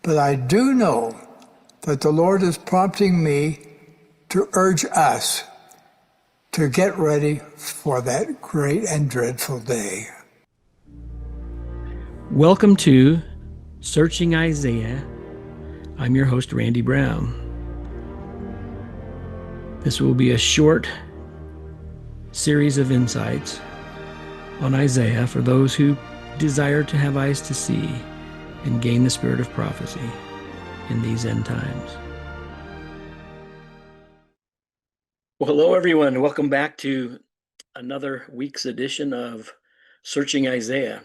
But I do know that the Lord is prompting me to urge us to get ready for that great and dreadful day. Welcome to Searching Isaiah. I'm your host, Randy Brown. This will be a short series of insights on Isaiah for those who desire to have eyes to see and gain the spirit of prophecy in these end times. Well, hello, everyone. Welcome back to another week's edition of Searching Isaiah.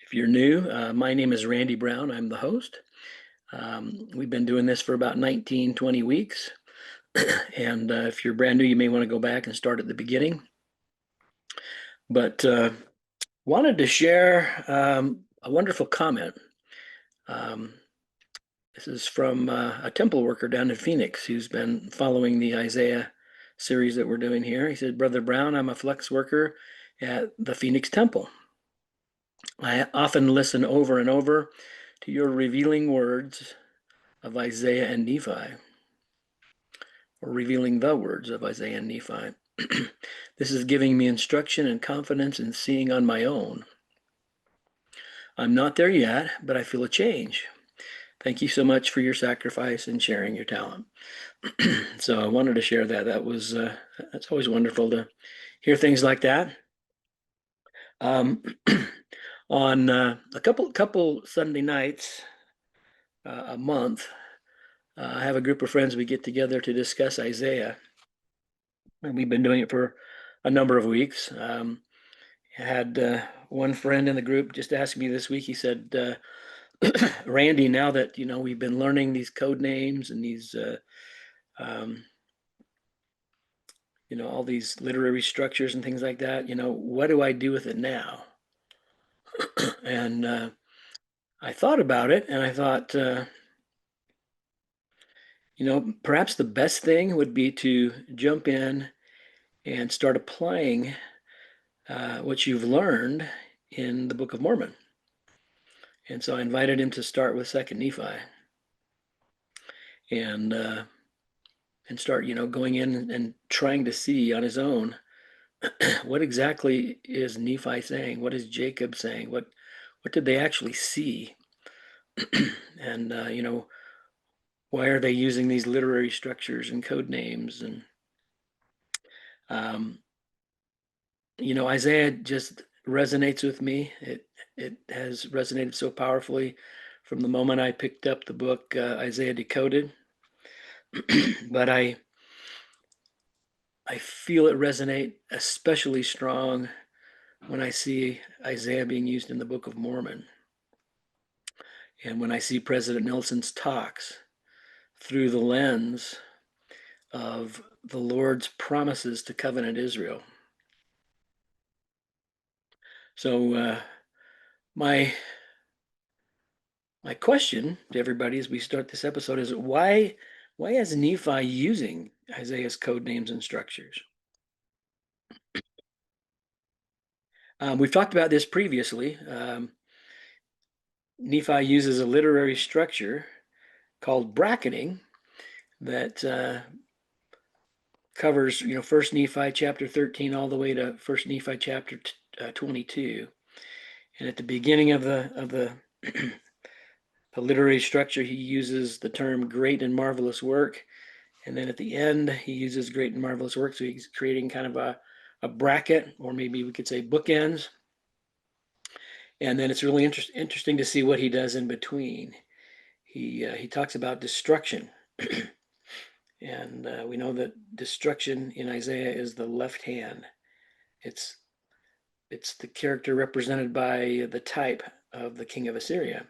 If you're new, my name is Randy Brown. I'm the host. We've been doing this for about 19, 20 weeks. And if you're brand new, you may want to go back and start at the beginning. But wanted to share a wonderful comment. This is from a temple worker down in Phoenix who's been following the Isaiah series that we're doing here. He said, "Brother Brown, I'm a flex worker at the Phoenix Temple. I often listen over and over to your revealing words of Isaiah and Nephi, or revealing the words of Isaiah and Nephi. This is giving me instruction and confidence in seeing on my own. I'm not there yet, but I feel a change. Thank you so much for your sacrifice and sharing your talent." So I wanted to share that. That's always wonderful to hear things like that. On a couple Sunday nights a month, I have a group of friends. We get together to discuss Isaiah, and we've been doing it for a number of weeks. I had one friend in the group just ask me this week. He said, "Randy, now that we've been learning these code names and these all these literary structures and things like that, what do I do with it now?" And I thought about it, and I thought, perhaps the best thing would be to jump in and start applying what you've learned in the Book of Mormon. And so I invited him to start with 2nd Nephi and start, going in and trying to see on his own what exactly is Nephi saying? What is Jacob saying? What did they actually see? And why are they using these literary structures and code names? And Isaiah just resonates with me. It has resonated so powerfully from the moment I picked up the book Isaiah Decoded. But I feel it resonate especially strong when I see Isaiah being used in the Book of Mormon. And when I see President Nelson's talks through the lens of the Lord's promises to covenant Israel. So my question to everybody as we start this episode is, why is Nephi using Isaiah's code names and structures? We've talked about this previously. Nephi uses a literary structure called bracketing that covers, 1st Nephi chapter 13 all the way to 1st Nephi chapter 22. And at the beginning of the the literary structure, he uses the term great and marvelous work. And then at the end, he uses great and marvelous work. So he's creating kind of a bracket, or maybe we could say bookends. And then it's really interesting to see what he does in between. He talks about destruction. And we know that destruction in Isaiah is the left hand. It's the character represented by the type of the king of Assyria.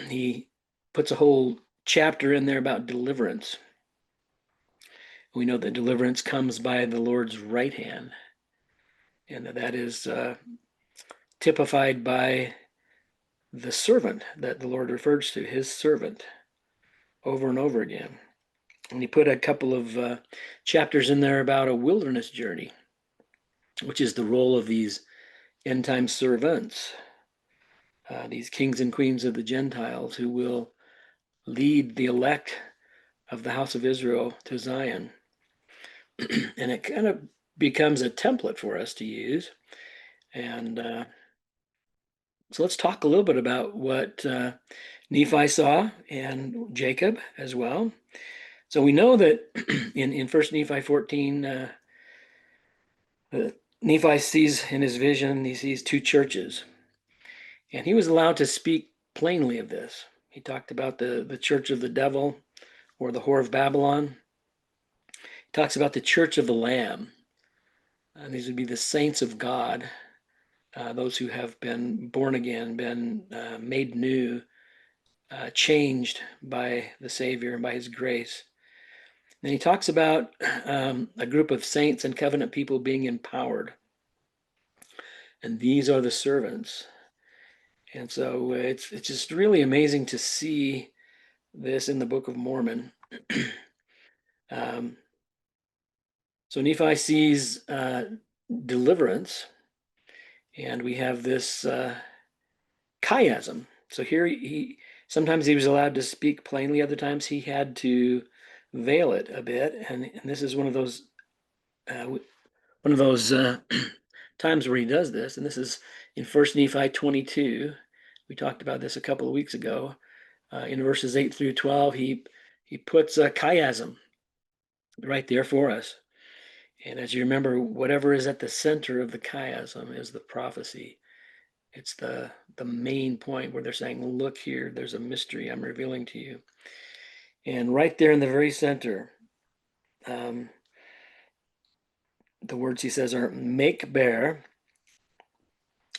He puts a whole chapter in there about deliverance. We know that deliverance comes by the Lord's right hand, and that is typified by the servant that the Lord refers to, his servant, over and over again. And he put a couple of chapters in there about a wilderness journey, which is the role of these end time servants. these kings and queens of the Gentiles who will lead the elect of the house of Israel to Zion. And it kind of becomes a template for us to use. And so let's talk a little bit about what Nephi saw and Jacob as well. So we know that in 1 Nephi 14, Nephi sees in his vision, he sees two churches. And he was allowed to speak plainly of this. He talked about the church of the devil or the whore of Babylon. He talks about the church of the Lamb. And these would be the saints of God, those who have been born again, been made new, changed by the Savior and by his grace. Then he talks about a group of saints and covenant people being empowered. And these are the servants. And so it's just really amazing to see this in the Book of Mormon. So Nephi sees deliverance, and we have this chiasm. So here sometimes he was allowed to speak plainly, other times he had to veil it a bit, and this is one of those times where he does this, and this is in 1 Nephi 22. We talked about this a couple of weeks ago. In verses 8 through 12, he puts a chiasm right there for us. And as you remember, whatever is at the center of the chiasm is the prophecy. It's the main point where they're saying, look here, there's a mystery I'm revealing to you. And right there in the very center, the words he says are, make bare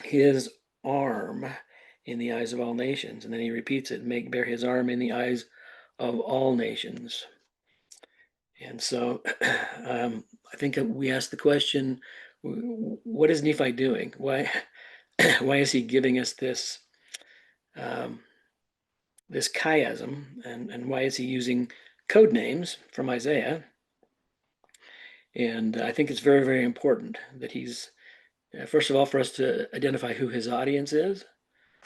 his arm in the eyes of all nations. And then he repeats it, make bare his arm in the eyes of all nations. And so I think we asked the question, what is Nephi doing? Why is he giving us this this chiasm, and why is he using code names from Isaiah? And I think it's very, very important that he's, first of all, for us to identify who his audience is,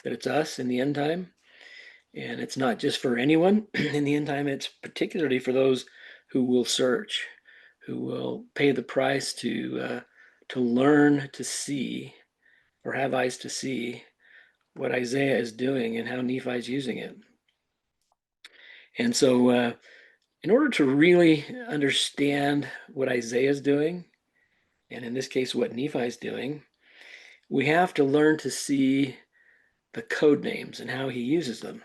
that it's us in the end time. And it's not just for anyone in the end time, it's particularly for those who will search, who will pay the price to learn to see, or have eyes to see, what Isaiah is doing and how Nephi is using it. And so in order to really understand what Isaiah is doing, and in this case, what Nephi is doing, we have to learn to see the code names and how he uses them.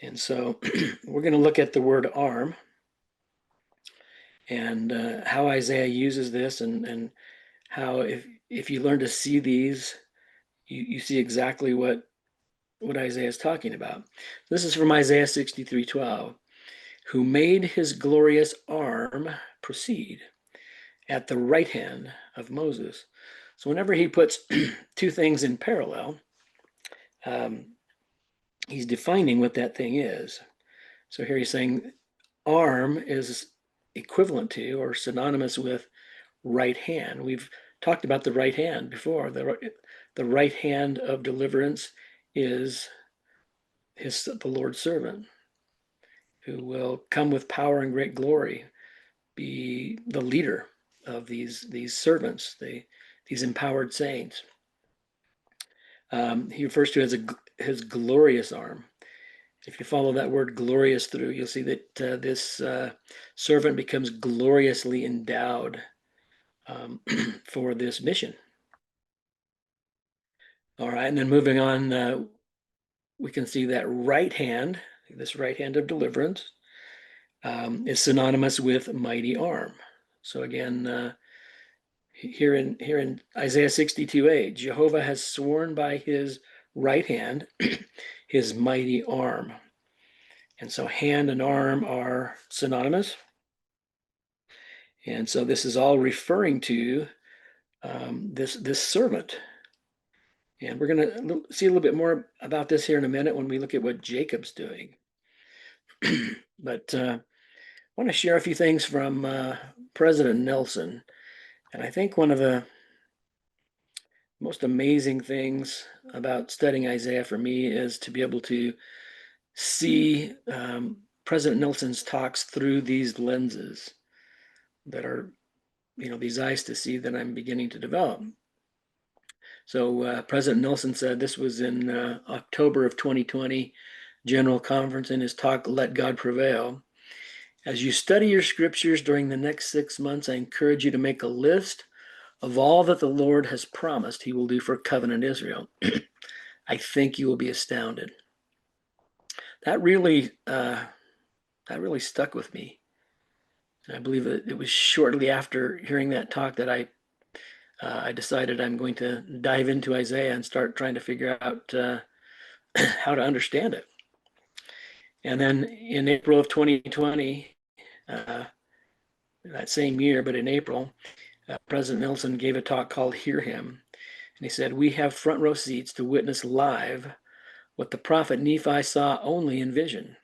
And so we're going to look at the word arm and how Isaiah uses this, and how if you learn to see these, you see exactly what Isaiah is talking about. This is from Isaiah 63:12. Who made his glorious arm proceed at the right hand of Moses. So whenever he puts two things in parallel, he's defining what that thing is. So here he's saying arm is equivalent to or synonymous with right hand. We've talked about the right hand before. The right hand of deliverance is the Lord's servant, who will come with power and great glory, be the leader of these servants, these empowered saints. He refers to it as his glorious arm. If you follow that word glorious through, you'll see that this servant becomes gloriously endowed for this mission. All right, and then moving on, we can see that right hand, this right hand of deliverance, is synonymous with mighty arm. So again, here in Isaiah 62:8, Jehovah has sworn by his right hand, his mighty arm. And so hand and arm are synonymous. And so this is all referring to this servant. And we're going to see a little bit more about this here in a minute when we look at what Jacob's doing. But I want to share a few things from President Nelson. And I think one of the most amazing things about studying Isaiah for me is to be able to see President Nelson's talks through these lenses that are, these eyes to see that I'm beginning to develop. So President Nelson said, this was in October of 2020, General Conference, in his talk, Let God Prevail. As you study your scriptures during the next 6 months, I encourage you to make a list of all that the Lord has promised he will do for covenant Israel. I think you will be astounded. That really stuck with me. And I believe that it was shortly after hearing that talk that I decided I'm going to dive into Isaiah and start trying to figure out how to understand it. And then in April of 2020, that same year, but in April, President Nelson gave a talk called Hear Him. And he said, we have front row seats to witness live what the prophet Nephi saw only in vision,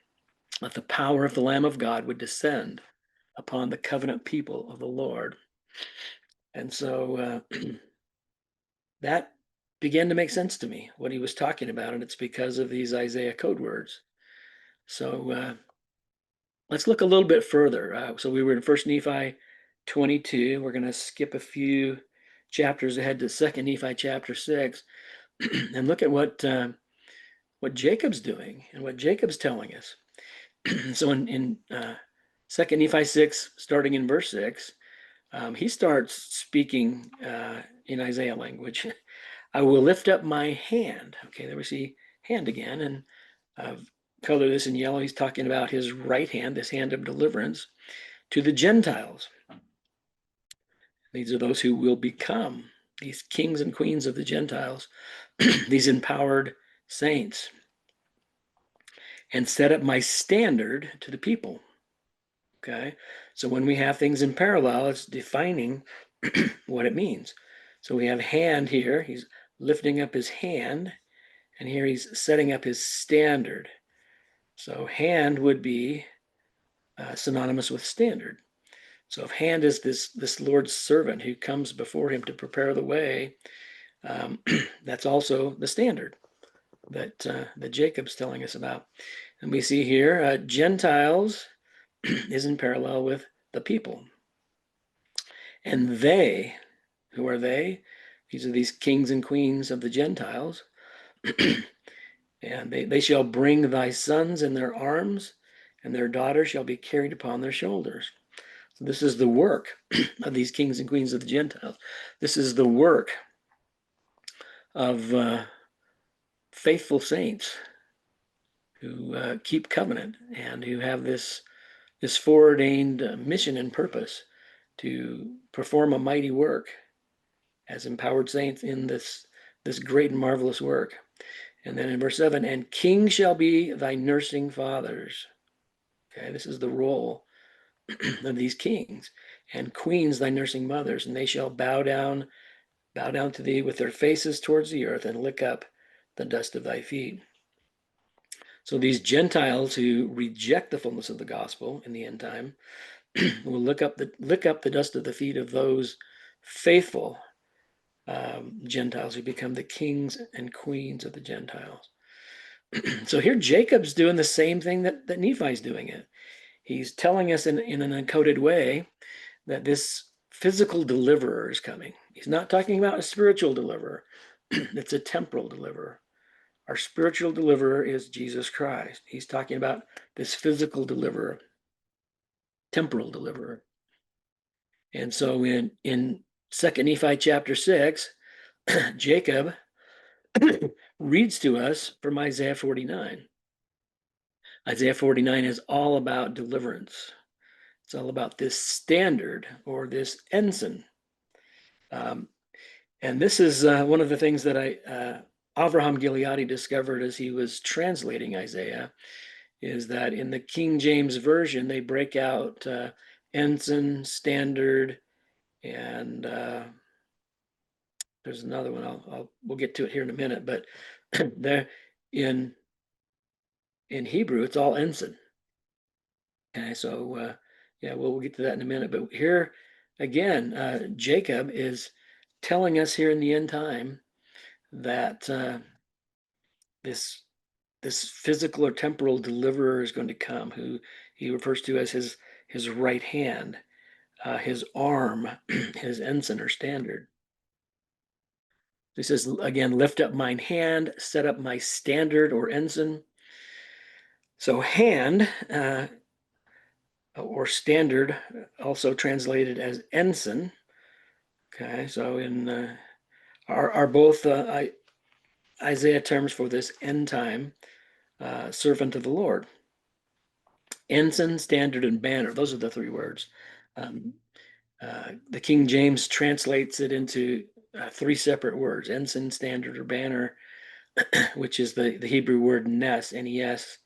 that the power of the Lamb of God would descend upon the covenant people of the Lord. And so that began to make sense to me, what he was talking about, and it's because of these Isaiah code words. So let's look a little bit further. So we were in 1 Nephi 22. We're going to skip a few chapters ahead to 2 Nephi chapter 6 and look at what Jacob's doing and what Jacob's telling us. So in 2 Nephi 6, starting in verse 6, he starts speaking in Isaiah language. I will lift up my hand. Okay, there we see hand again. And color this in yellow. He's talking about his right hand, this hand of deliverance, to the Gentiles. These are those who will become these kings and queens of the Gentiles, these empowered saints, and set up my standard to the people. Okay, so when we have things in parallel, it's defining what it means. So we have hand here, he's lifting up his hand, and here he's setting up his standard. So hand would be synonymous with standard. So if hand is this Lord's servant who comes before him to prepare the way, that's also the standard that Jacob's telling us about. And we see here Gentiles is in parallel with the people. And they, who are they? These are these kings and queens of the Gentiles. And they shall bring thy sons in their arms, and their daughters shall be carried upon their shoulders. So this is the work of these kings and queens of the Gentiles. This is the work of faithful saints who keep covenant and who have this foreordained mission and purpose to perform a mighty work as empowered saints in this great and marvelous work. And then in verse 7, and kings shall be thy nursing fathers. Okay, this is the role of these kings, and queens thy nursing mothers, and they shall bow down to thee with their faces towards the earth and lick up the dust of thy feet. So these Gentiles who reject the fullness of the gospel in the end time will lick up the dust of the feet of those faithful Gentiles who become the kings and queens of the Gentiles. So here Jacob's doing the same thing that Nephi's doing it. He's telling us in an encoded way that this physical deliverer is coming. He's not talking about a spiritual deliverer. It's a temporal deliverer. Our spiritual deliverer is Jesus Christ. He's talking about this physical deliverer, temporal deliverer. And so in 2 Nephi chapter 6, Jacob reads to us from Isaiah 49. Isaiah 49 is all about deliverance. It's all about this standard or this ensign. And this is one of the things that Avraham Gileadi discovered as he was translating Isaiah, is that in the King James Version, they break out ensign, standard, and there's another one. We'll get to it here in a minute, but there in Hebrew, it's all ensign. Okay, so yeah, we'll get to that in a minute. But here again, Jacob is telling us here in the end time that this physical or temporal deliverer is going to come, who he refers to as his right hand, his arm, his ensign or standard. He says again, lift up mine hand, set up my standard or ensign. So hand or standard, also translated as ensign. Okay, so in are both Isaiah terms for this end time servant of the Lord. Ensign, standard, and banner. Those are the three words. The King James translates it into three separate words: ensign, standard, or banner, which is the Hebrew word nes, N-E-S.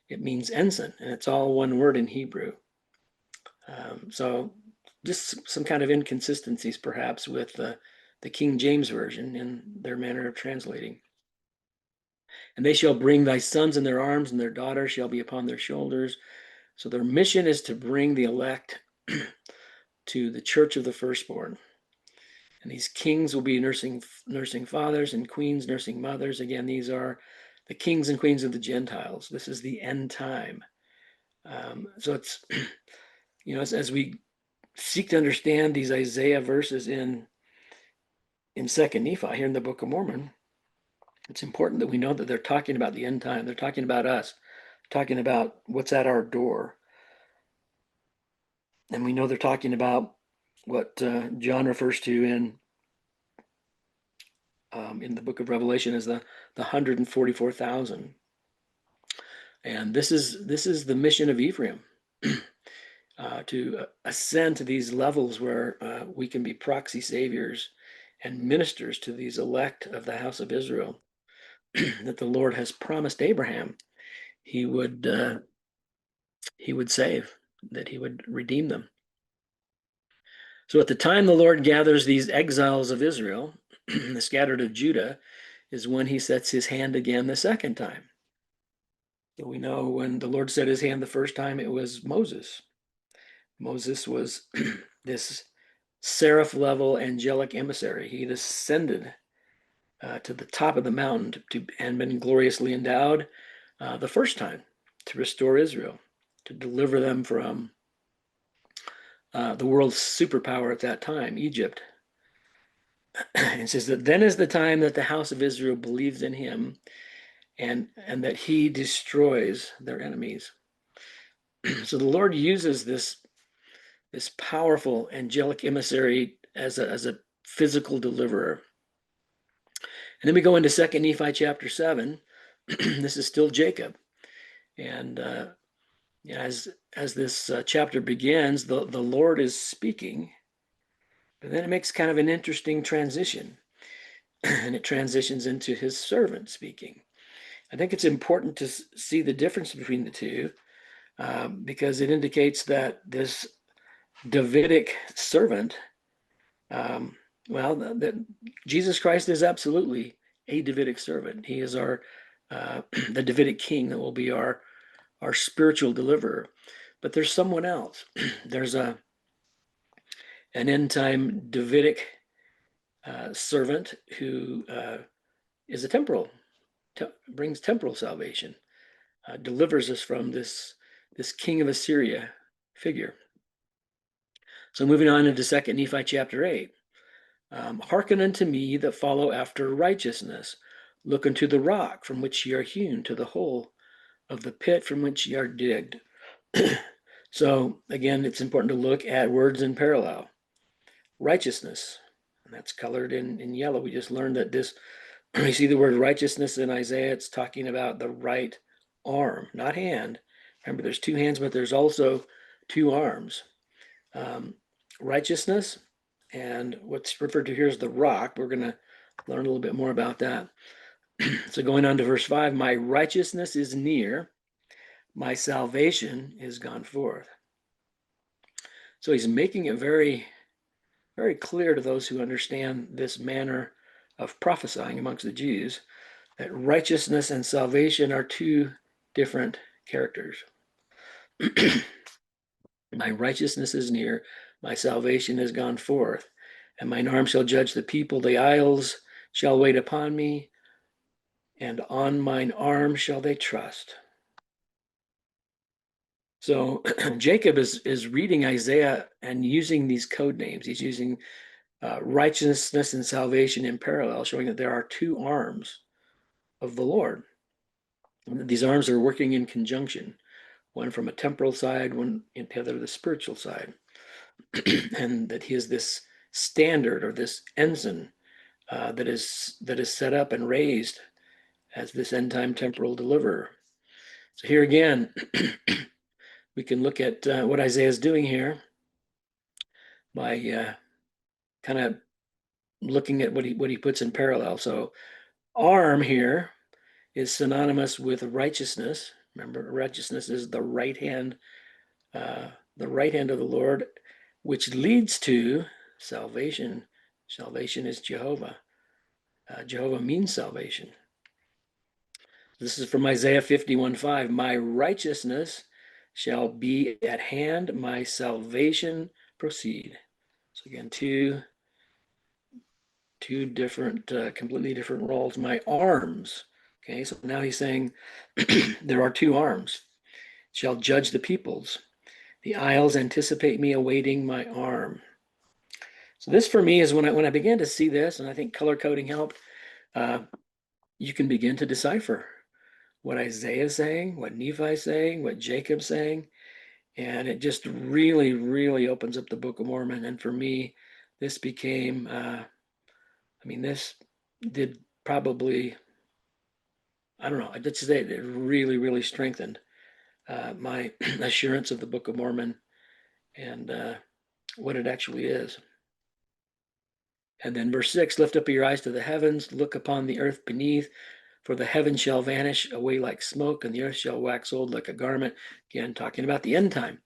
It means ensign, and it's all one word in Hebrew. So just some kind of inconsistencies, perhaps, with the King James Version in their manner of translating. And they shall bring thy sons in their arms, and their daughters shall be upon their shoulders. So their mission is to bring the elect to the church of the firstborn. And these kings will be nursing fathers, and queens nursing mothers. Again, these are the kings and queens of the Gentiles. This is the end time. So it's, as we seek to understand these Isaiah verses in 2nd Nephi here in the Book of Mormon, it's important that we know that they're talking about the end time. They're talking about us, talking about what's at our door. And we know they're talking about what John refers to in the book of Revelation as the 144,000. And this is the mission of Ephraim, to ascend to these levels where we can be proxy saviors and ministers to these elect of the house of Israel that the Lord has promised Abraham he would save, that he would redeem them. So at the time the Lord gathers these exiles of Israel, the scattered of Judah, is when he sets his hand again the second time. So we know when the Lord set his hand the first time, it was Moses. Moses was this seraph level angelic emissary. He had ascended to the top of the mountain and been gloriously endowed the first time to restore Israel, to deliver them from the world's superpower at that time, Egypt. It says that then is the time that the house of Israel believes in him, and that he destroys their enemies. So the Lord uses this powerful angelic emissary as a physical deliverer. And then we go into 2nd Nephi chapter 7. This is still Jacob. And as this chapter begins, the Lord is speaking, but then it makes kind of an interesting transition. And it transitions into his servant speaking. I think it's important to see the difference between the two, because it indicates that this Davidic servant, that Jesus Christ is absolutely a Davidic servant. He is our the Davidic king that will be our spiritual deliverer. But there's someone else. There's an end time Davidic servant who is a temporal, brings temporal salvation, delivers us from this king of Assyria figure. So moving on into 2nd Nephi chapter 8. Hearken unto me that follow after righteousness. Look unto the rock from which ye are hewn, to the hole of the pit from which ye are digged. So again, it's important to look at words in parallel. Righteousness, and that's colored in yellow. We just learned that this, you see the word righteousness in Isaiah, it's talking about the right arm, not hand. Remember, there's two hands, but there's also two arms. Righteousness, and what's referred to here as the rock. We're going to learn a little bit more about that. So going on to verse 5, my righteousness is near, my salvation is gone forth. So he's making it very, very clear to those who understand this manner of prophesying amongst the Jews that righteousness and salvation are two different characters. My righteousness is near, my salvation is gone forth. and mine arm shall judge the people. The isles shall wait upon me, and on mine arm shall they trust. So Jacob is reading Isaiah and using these code names. He's using righteousness and salvation in parallel, showing that there are two arms of the Lord. And these arms are working in conjunction, one from a temporal side, one in the other the spiritual side. And that he is this standard or this ensign that is set up and raised as this end time temporal deliverer. So here again, we can look at what Isaiah is doing here by kind of looking at what he puts in parallel. So arm here is synonymous with righteousness. Remember, righteousness is the right hand of the Lord, which leads to salvation. Salvation is Jehovah. Jehovah means salvation. This is from Isaiah 51:5. My righteousness shall be at hand, my salvation proceed. So again, two different, completely different roles. My arms. Okay, so now he's saying there are two arms. Shall judge the peoples. The isles anticipate me, awaiting my arm. So this for me is when I began to see this, and I think color coding helped. You can begin to decipher what Isaiah is saying, what Nephi is saying, what Jacob's saying, and it just really, really opens up the Book of Mormon. And for me, this became, this did probably, I don't know, I'd just say it really, really strengthened my assurance of the Book of Mormon and what it actually is. And then verse 6, lift up your eyes to the heavens, look upon the earth beneath, for the heavens shall vanish away like smoke, and the earth shall wax old like a garment. Again, talking about the end time.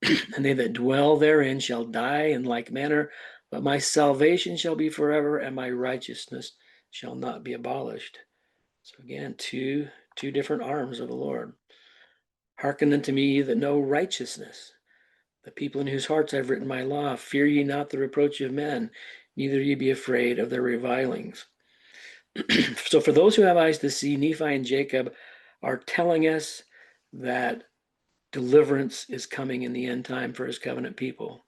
And they that dwell therein shall die in like manner, but my salvation shall be forever, and my righteousness shall not be abolished. So again, two different arms of the Lord. Hearken unto me, ye that know righteousness, the people in whose hearts I've written my law. Fear ye not the reproach of men, neither ye be afraid of their revilings. So for those who have eyes to see, Nephi and Jacob are telling us that deliverance is coming in the end time for his covenant people.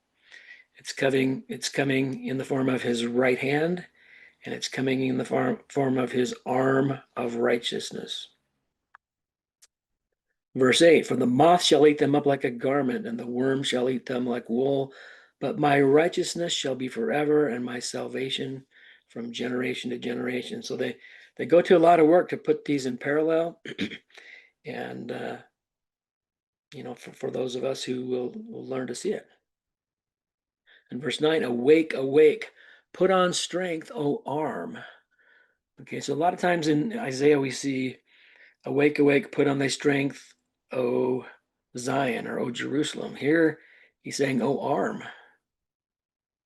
It's coming in the form of his right hand, and it's coming in the form of his arm of righteousness. Verse 8, for the moth shall eat them up like a garment, and the worm shall eat them like wool. But my righteousness shall be forever, and my salvation from generation to generation. So they go to a lot of work to put these in parallel. And, for those of us who will learn to see it. And verse 9, awake, awake, put on strength, O arm. Okay, so a lot of times in Isaiah we see, awake, awake, put on thy strength, O Zion, or O Jerusalem. Here he's saying, O arm.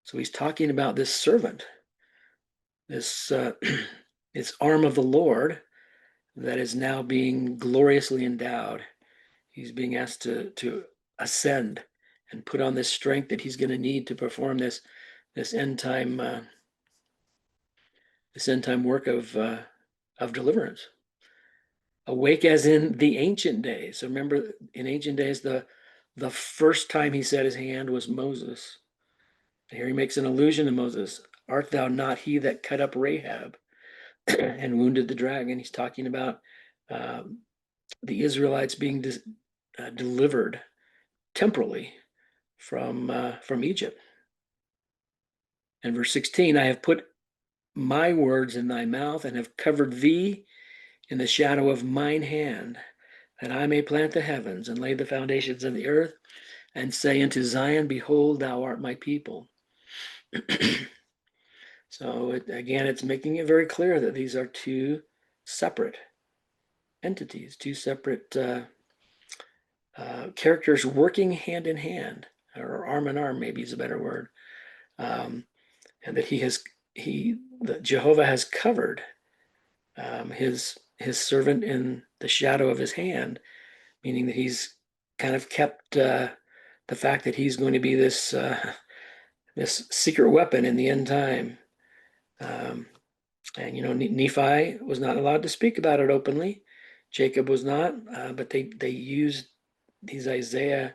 So he's talking about this servant, this this arm of the Lord that is now being gloriously endowed. He's being asked to ascend and put on this strength that he's going to need to perform this end time work of deliverance. Awake as in the ancient days. So remember, in ancient days, the first time he set his hand was Moses. Here he makes an allusion to Moses. Art thou not he that cut up Rahab and wounded the dragon? He's talking about the Israelites being delivered temporally from Egypt. And verse 16, I have put my words in thy mouth and have covered thee in the shadow of mine hand, that I may plant the heavens and lay the foundations of the earth, and say unto Zion, behold, thou art my people. So it's making it very clear that these are two separate entities, two separate characters working hand in hand, or arm in arm, maybe is a better word, and that Jehovah has covered his servant in the shadow of his hand, meaning that he's kind of kept the fact that he's going to be this this secret weapon in the end time. And Nephi was not allowed to speak about it openly. Jacob was not, but they used these Isaiah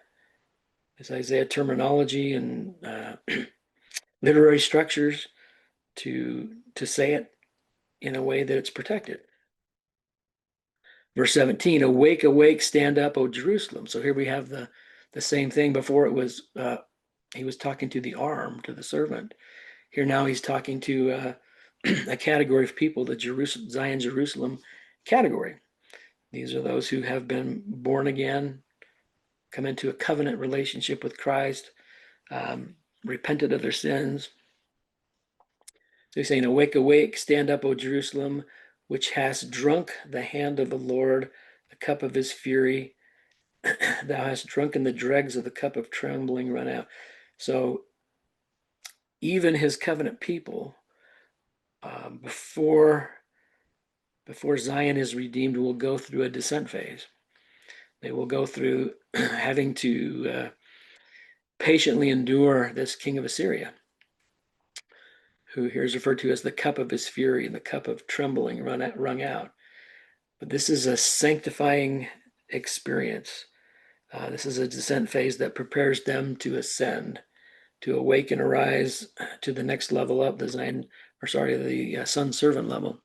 terminology and literary structures to say it in a way that it's protected. Verse 17, awake, awake, stand up, O Jerusalem. So here we have the same thing. Before it was, he was talking to the arm, to the servant. Here now he's talking to a category of people, the Zion, Jerusalem category. These are those who have been born again, come into a covenant relationship with Christ, repented of their sins. So he's saying, awake, awake, stand up, O Jerusalem, which hast drunk the hand of the Lord, the cup of his fury. Thou hast drunken the dregs of the cup of trembling run out. So even his covenant people, before Zion is redeemed, will go through a descent phase. They will go through having to patiently endure this king of Assyria, who here is referred to as the cup of his fury and the cup of trembling wrung out. But this is a sanctifying experience. This is a descent phase that prepares them to ascend, to awaken, arise to the next level up, the son servant level.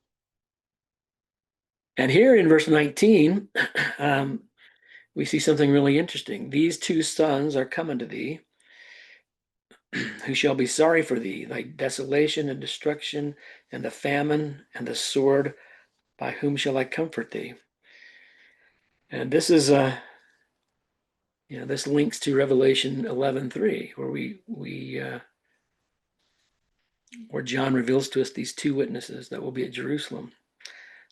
And here in verse 19, we see something really interesting. These two sons are coming to thee, who shall be sorry for thee, thy desolation and destruction, and the famine and the sword. By whom shall I comfort thee? And this is this links to Revelation 11:3, where John reveals to us these two witnesses that will be at Jerusalem.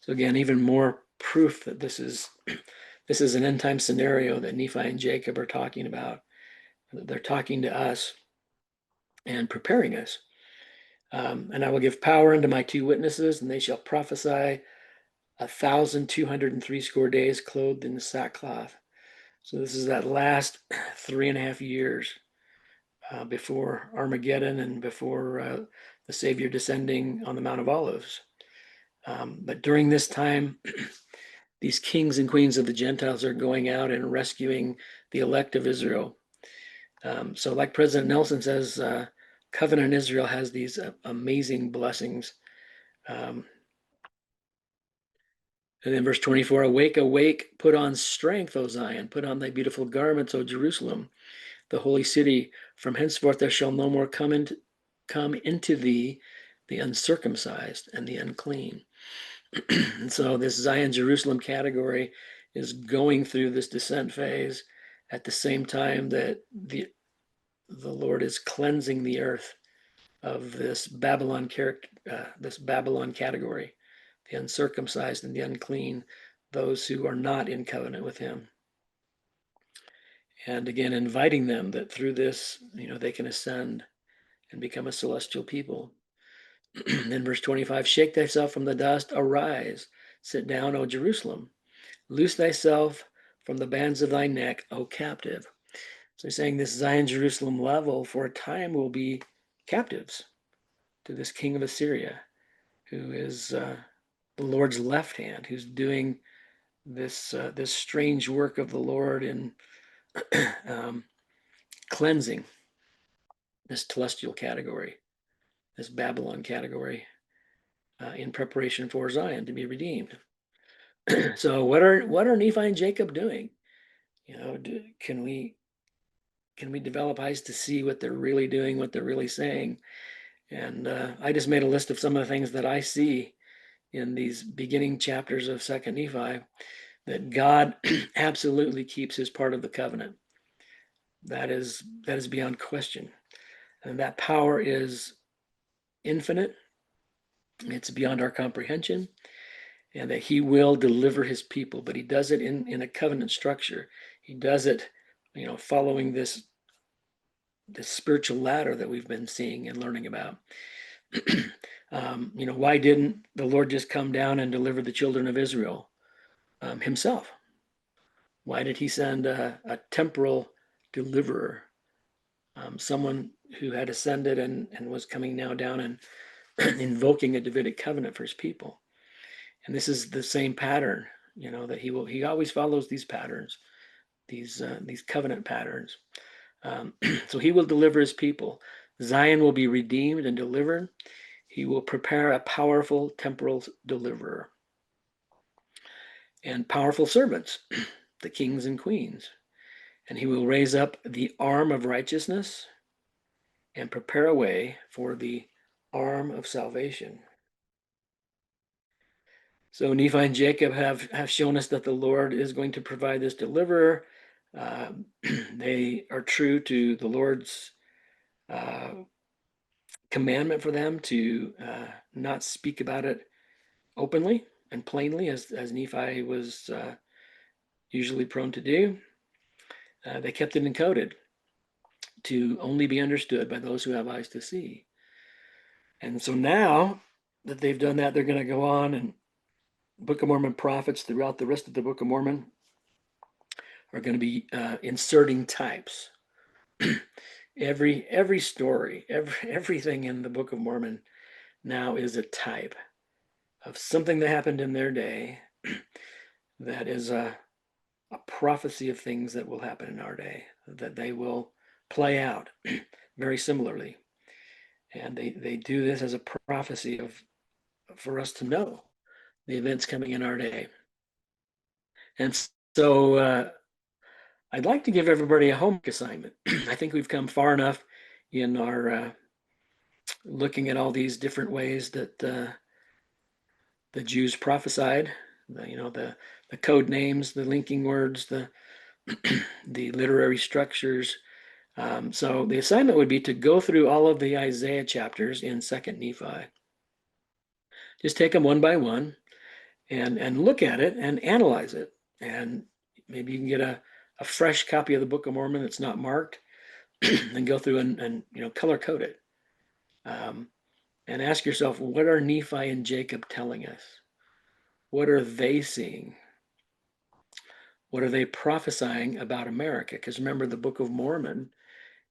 So again, even more proof that this is an end time scenario that Nephi and Jacob are talking about. They're talking to us and preparing us. And I will give power unto my two witnesses, and they shall prophesy 1,260 days, clothed in sackcloth. So this is that last 3.5 years before Armageddon and before the Savior descending on the Mount of Olives. But during this time, these kings and queens of the Gentiles are going out and rescuing the elect of Israel. So like President Nelson says, covenant Israel has these amazing blessings. And then verse 24, awake, awake, put on strength, O Zion, put on thy beautiful garments, O Jerusalem, the holy city. From henceforth there shall no more come into thee the uncircumcised and the unclean. And so this Zion, Jerusalem category is going through this descent phase at the same time that the Lord is cleansing the earth of this Babylon category, the uncircumcised and the unclean, those who are not in covenant with him. And again, inviting them that through this, they can ascend and become a celestial people. Then verse 25, shake thyself from the dust, arise, sit down, O Jerusalem, loose thyself from the bands of thy neck, O captive. So he's saying this Zion, Jerusalem level for a time will be captives to this king of Assyria, who is the Lord's left hand, who's doing this strange work of the Lord in cleansing this celestial category, this Babylon category, in preparation for Zion to be redeemed. So what are Nephi and Jacob doing? Can we develop eyes to see what they're really doing, what they're really saying? And I just made a list of some of the things that I see in these beginning chapters of 2nd Nephi, that God absolutely keeps his part of the covenant. That is beyond question. And that power is infinite. It's beyond our comprehension. And that he will deliver his people, but he does it in a covenant structure. He does it, following this spiritual ladder that we've been seeing and learning about. Why didn't the Lord just come down and deliver the children of Israel himself? Why did he send a temporal deliverer someone who had ascended and was coming now down and invoking a Davidic covenant for his people. And this is the same pattern, that he always follows these patterns, these covenant patterns. So he will deliver his people. Zion will be redeemed and delivered. He will prepare a powerful temporal deliverer and powerful servants, the kings and queens. And he will raise up the arm of righteousness and prepare a way for the arm of salvation. So Nephi and Jacob have shown us that the Lord is going to provide this deliverer. They are true to the Lord's commandment for them to not speak about it openly and plainly, as Nephi was usually prone to do. They kept it encoded to only be understood by those who have eyes to see. And so now that they've done that, they're going to go on, and Book of Mormon prophets throughout the rest of the Book of Mormon are going to be inserting types. every story, everything in the Book of Mormon now is a type of something that happened in their day that is a prophecy of things that will happen in our day, that they will play out very similarly. And they do this as a prophecy for us to know the events coming in our day. And so I'd like to give everybody a homework assignment. I think we've come far enough in our looking at all these different ways that the Jews prophesied, the code names, the linking words, the the literary structures. So the assignment would be to go through all of the Isaiah chapters in 2nd Nephi. Just take them one by one and look at it and analyze it. And maybe you can get a fresh copy of the Book of Mormon that's not marked and go through and color code it. And ask yourself, what are Nephi and Jacob telling us? What are they seeing? What are they prophesying about America? Because remember, the Book of Mormon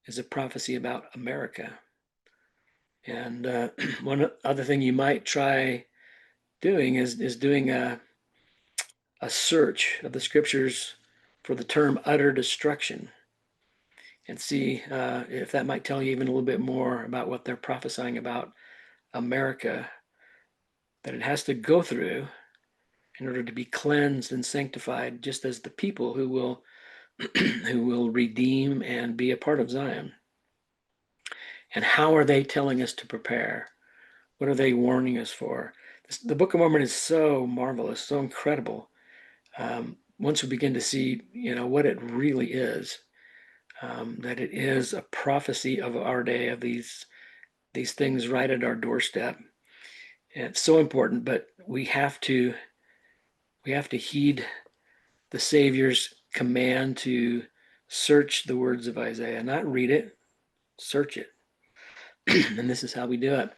is a prophecy about America. And one other thing you might try doing is doing a search of the scriptures for the term utter destruction and see if that might tell you even a little bit more about what they're prophesying about America, that it has to go through in order to be cleansed and sanctified, just as the people who will who will redeem and be a part of Zion. And how are they telling us to prepare? What are they warning us for? The Book of Mormon is so marvelous, so incredible. Once we begin to see, what it really is, that it is a prophecy of our day, of these things right at our doorstep. And it's so important, but we have to heed the Savior's command to search the words of Isaiah, not read it, search it. And this is how we do it.